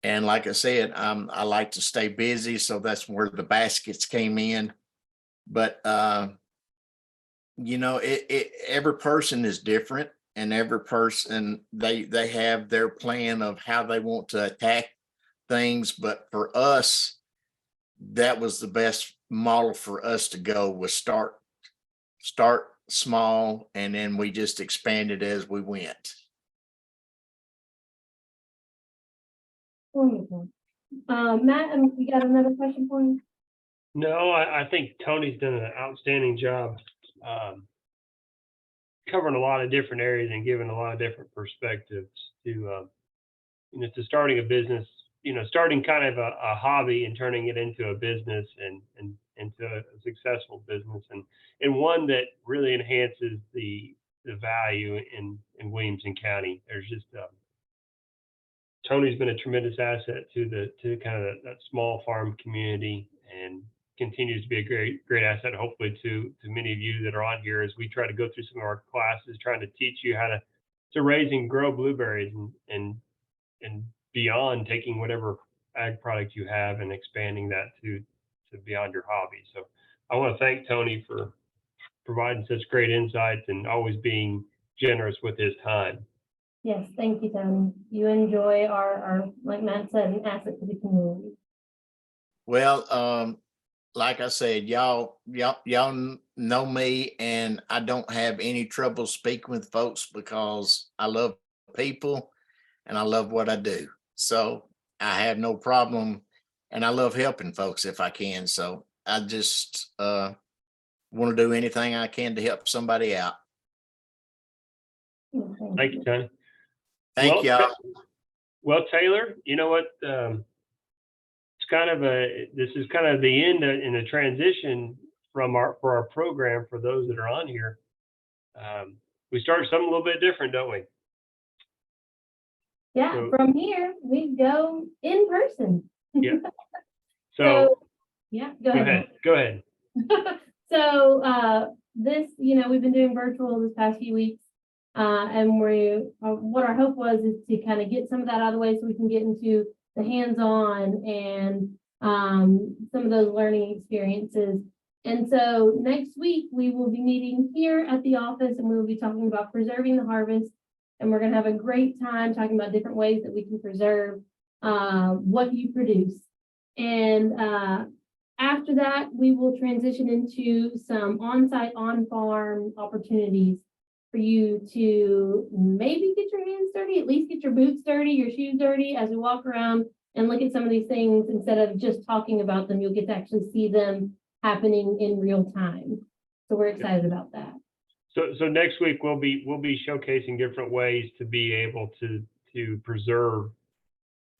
And like I said, I like to stay busy, so that's where the baskets came in. But every person is different, and every person they have their plan of how they want to attack things. But for us, that was the best model for us to go, was start small, and then we just expanded as we went. Wonderful. Matt, you got another question for me? No, I think Tony's done an outstanding job covering a lot of different areas and giving a lot of different perspectives to to starting a business, starting kind of a hobby and turning it into a business and into a successful business, and one that really enhances the value in Williamson County. There's just Tony's been a tremendous asset to kind of that small farm community, and continues to be a great asset, hopefully to many of you that are on here, as we try to go through some of our classes, trying to teach you how to raise and grow blueberries, and beyond, taking whatever ag product you have and expanding that to beyond your hobby. So I want to thank Tony for providing such great insights and always being generous with his time. Yes, thank you, Tony. You enjoy our, like Matt said, an asset to the community. Well, like I said, y'all know me, and I don't have any trouble speaking with folks because I love people and I love what I do. So I have no problem, and I love helping folks if I can. So I just want to do anything I can to help somebody out. Thank you, Tony. Thank y'all. Well, Taylor, you know what? This is kind of the end in the transition for our program. For those that are on here, we start something a little bit different, don't we? Yeah, so, from here we go in person. Yeah. So yeah, go ahead. Go ahead. So this, we've been doing virtual this past few weeks, and what our hope was is to kind of get some of that out of the way so we can get into the hands-on and some of those learning experiences. And so next week we will be meeting here at the office, and we will be talking about preserving the harvest. And we're going to have a great time talking about different ways that we can preserve what you produce. And after that, we will transition into some on-site, on-farm opportunities for you to maybe get your hands dirty, at least get your boots dirty, your shoes dirty as we walk around and look at some of these things. Instead of just talking about them, you'll get to actually see them happening in real time. So we're excited about that. So next week we'll be showcasing different ways to be able to preserve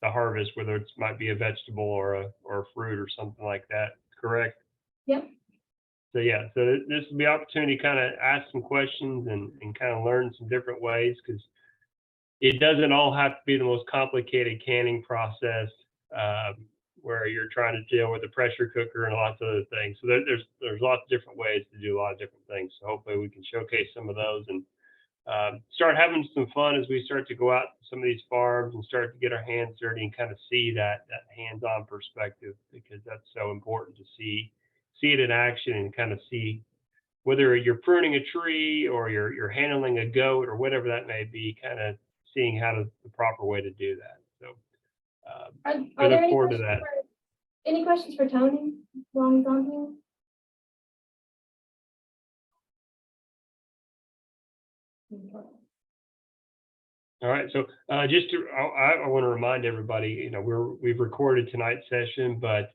the harvest, whether it might be a vegetable or a fruit or something like that. Correct? Yep. So yeah, so this will be an opportunity to kind of ask some questions and kind of learn some different ways, because it doesn't all have to be the most complicated canning process where you're trying to deal with a pressure cooker and lots of other things. So there's lots of different ways to do a lot of different things. So hopefully we can showcase some of those and start having some fun as we start to go out to some of these farms and start to get our hands dirty and kind of see that hands-on perspective, because that's so important to see it in action and kind of see whether you're pruning a tree or you're handling a goat or whatever that may be, kind of seeing the proper way to do that. So are there any questions for Tony while he's on here? All right, so I want to remind everybody, we've recorded tonight's session, but